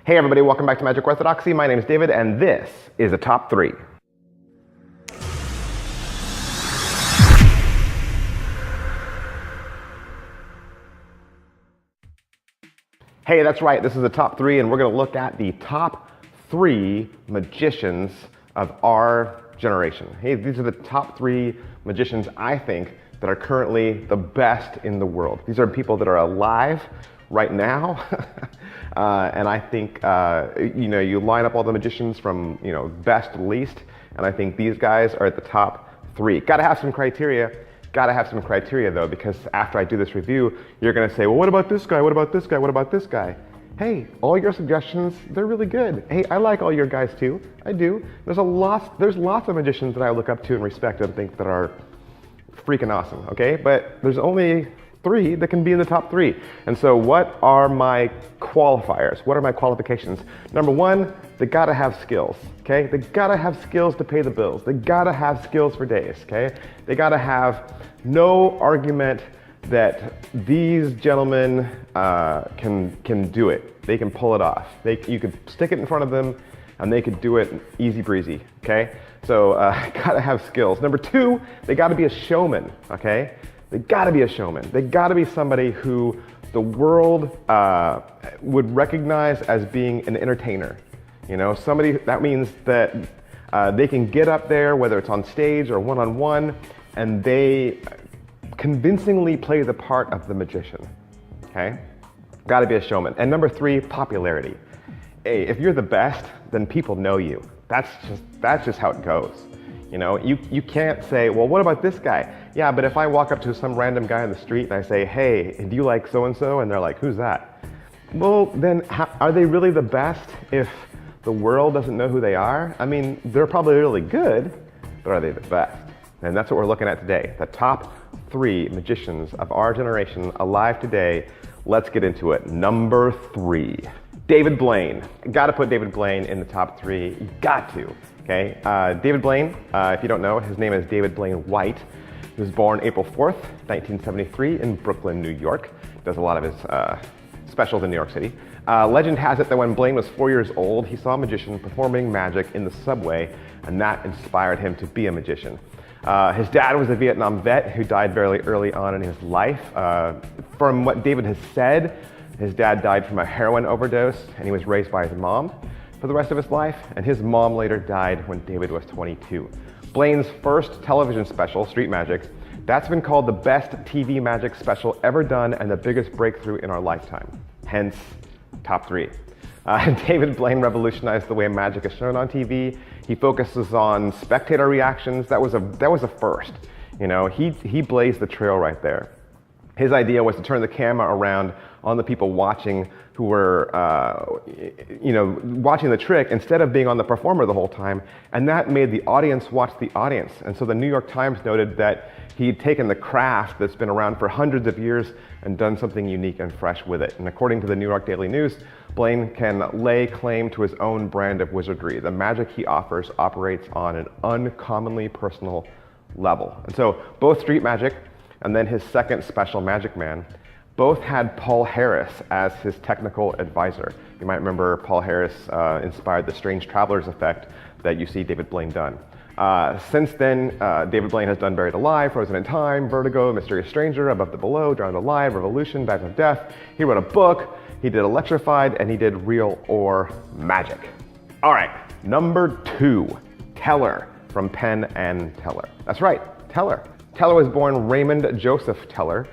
Hey everybody, welcome back to Magic Orthodoxy. My name is David and this is a top 3. Hey, that's right, this is a top 3 and we're going to look at the top 3 magicians of our generation. Hey, these are the top 3 magicians I think that are currently the best in the world. These are people that are alive right now. And I think, you line up all the magicians from, best to least, and I think these guys are at the top 3. Gotta have some criteria though, because after I do this review, you're gonna say, well, what about this guy? What about this guy? What about this guy? Hey, all your suggestions, they're really good. Hey, I like all your guys too. I do. There's lots of magicians that I look up to and respect and think that are freaking awesome, okay? But there's only 3 that can be in the top 3. And so what are my qualifiers? What are my qualifications? Number 1, they gotta have skills, okay? They gotta have skills to pay the bills. They gotta have skills for days, okay? They gotta have no argument that these gentlemen can do it. They can pull it off. You could stick it in front of them and they could do it easy breezy, okay? So gotta have skills. Number 2, they gotta be a showman, okay? They gotta be a showman. They gotta be somebody who the world would recognize as being an entertainer. Somebody, that means that they can get up there, whether it's on stage or one-on-one, and they convincingly play the part of the magician, okay? Gotta be a showman. And number 3, popularity. Hey, if you're the best, then people know you. That's just how it goes. You can't say, well, what about this guy? Yeah, but if I walk up to some random guy on the street and I say, hey, do you like so-and-so? And they're like, who's that? Well, then are they really the best if the world doesn't know who they are? I mean, they're probably really good, but are they the best? And that's what we're looking at today. The top 3 magicians of our generation alive today. Let's get into it. Number 3, David Blaine. Gotta put David Blaine in the top 3. You got to. Okay, David Blaine, if you don't know, his name is David Blaine White. He was born April 4th, 1973 in Brooklyn, New York. Does a lot of his specials in New York City. Legend has it that when Blaine was 4 years old, he saw a magician performing magic in the subway, and that inspired him to be a magician. His dad was a Vietnam vet who died very early on in his life. From what David has said, his dad died from a heroin overdose, and he was raised by his mom for the rest of his life, and his mom later died when David was 22. Blaine's first television special, Street Magic, that's been called the best TV magic special ever done and the biggest breakthrough in our lifetime. Hence, top 3. David Blaine revolutionized the way magic is shown on TV. He focuses on spectator reactions. That was a first. He blazed the trail right there. His idea was to turn the camera around on the people watching who were, watching the trick instead of being on the performer the whole time. And that made the audience watch the audience. And so the New York Times noted that he'd taken the craft that's been around for hundreds of years and done something unique and fresh with it. And according to the New York Daily News, Blaine can lay claim to his own brand of wizardry. The magic he offers operates on an uncommonly personal level. And so both Street Magic and then his second special, Magic Man, both had Paul Harris as his technical advisor. You might remember Paul Harris inspired the Strange Travelers effect that you see David Blaine done. Since then, David Blaine has done Buried Alive, Frozen in Time, Vertigo, Mysterious Stranger, Above the Below, Drowned Alive, Revolution, Dive of Death. He wrote a book, he did Electrified, and he did Real or Magic. All right, number 2, Teller from Penn and Teller. That's right, Teller. Teller was born Raymond Joseph Teller,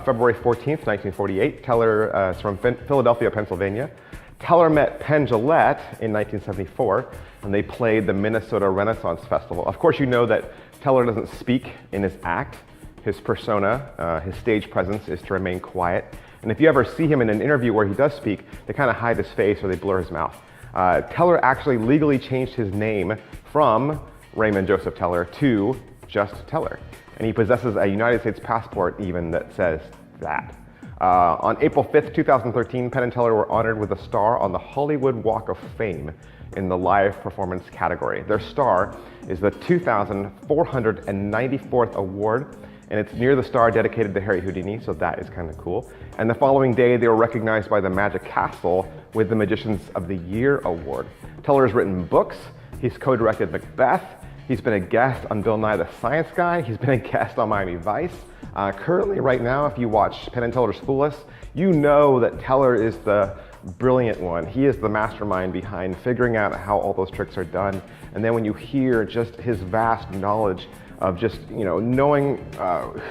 February 14th, 1948. Teller is from Philadelphia, Pennsylvania. Teller met Penn Jillette in 1974, and they played the Minnesota Renaissance Festival. Of course, you know that Teller doesn't speak in his act. His persona, his stage presence is to remain quiet. And if you ever see him in an interview where he does speak, they kind of hide his face or they blur his mouth. Teller actually legally changed his name from Raymond Joseph Teller to just Teller. And he possesses a United States passport even that says that. On April 5th, 2013, Penn and Teller were honored with a star on the Hollywood Walk of Fame in the live performance category. Their star is the 2,494th award and it's near the star dedicated to Harry Houdini, so that is kind of cool. And the following day, they were recognized by the Magic Castle with the Magicians of the Year award. Teller has written books, he's co-directed Macbeth, he's been a guest on Bill Nye the Science Guy, he's been a guest on Miami Vice. Currently, right now, if you watch Penn & Teller's Fool Us, you know that Teller is the brilliant one. He is the mastermind behind figuring out how all those tricks are done. And then when you hear just his vast knowledge of just, knowing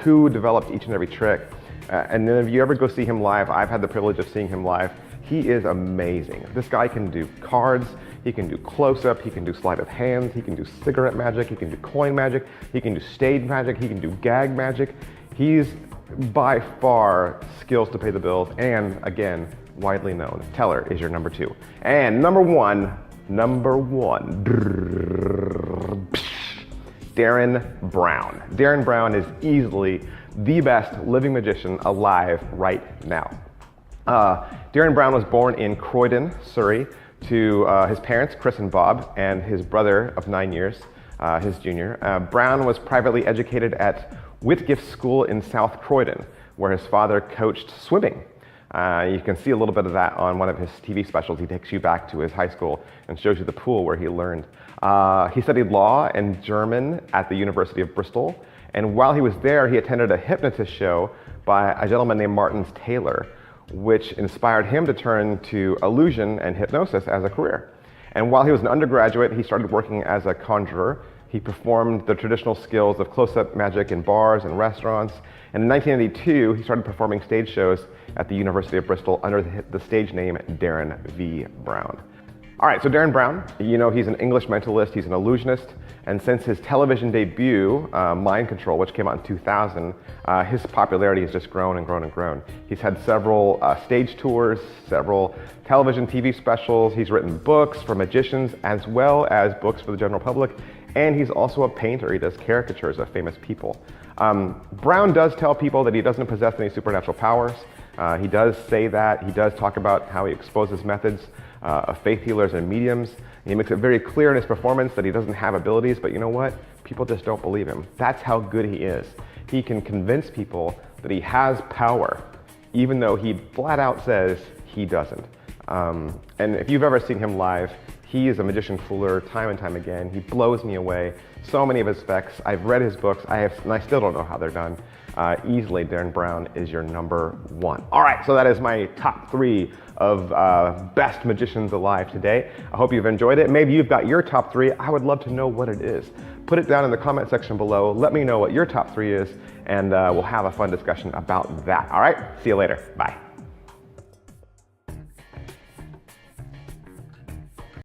who developed each and every trick. And then if you ever go see him live, I've had the privilege of seeing him live. He is amazing. This guy can do cards, he can do close-up, he can do sleight of hand, he can do cigarette magic, he can do coin magic, he can do stage magic, he can do gag magic. He's by far skills to pay the bills, and again, widely known. Teller is your number 2. And number one, Derren Brown. Derren Brown is easily the best living magician alive right now. Derren Brown was born in Croydon, Surrey, to his parents, Chris and Bob, and his brother of 9 years, his junior. Brown was privately educated at Whitgift School in South Croydon, where his father coached swimming. You can see a little bit of that on one of his TV specials. He takes you back to his high school and shows you the pool where he learned. He studied law and German at the University of Bristol. And while he was there, he attended a hypnotist show by a gentleman named Martin Taylor, which inspired him to turn to illusion and hypnosis as a career. And while he was an undergraduate, he started working as a conjurer. He performed the traditional skills of close-up magic in bars and restaurants. And in 1982, he started performing stage shows at the University of Bristol under the stage name Derren V. Brown. All right, so Derren Brown, he's an English mentalist, he's an illusionist, and since his television debut, Mind Control, which came out in 2000, his popularity has just grown and grown and grown. He's had several stage tours, several television TV specials, he's written books for magicians as well as books for the general public, and he's also a painter. He does caricatures of famous people. Brown does tell people that he doesn't possess any supernatural powers. He does say that. He does talk about how he exposes methods of faith healers and mediums. He makes it very clear in his performance that he doesn't have abilities, but you know what? People just don't believe him. That's how good he is. He can convince people that he has power, even though he flat out says he doesn't. And if you've ever seen him live, he is a magician fooler time and time again. He blows me away. So many of his specs. I've read his books, and I still don't know how they're done. Easily, Derren Brown is your number 1. All right, so that is my top 3 of best magicians alive today. I hope you've enjoyed it. Maybe you've got your top 3. I would love to know what it is. Put it down in the comment section below. Let me know what your top 3 is, and we'll have a fun discussion about that. All right, see you later. Bye.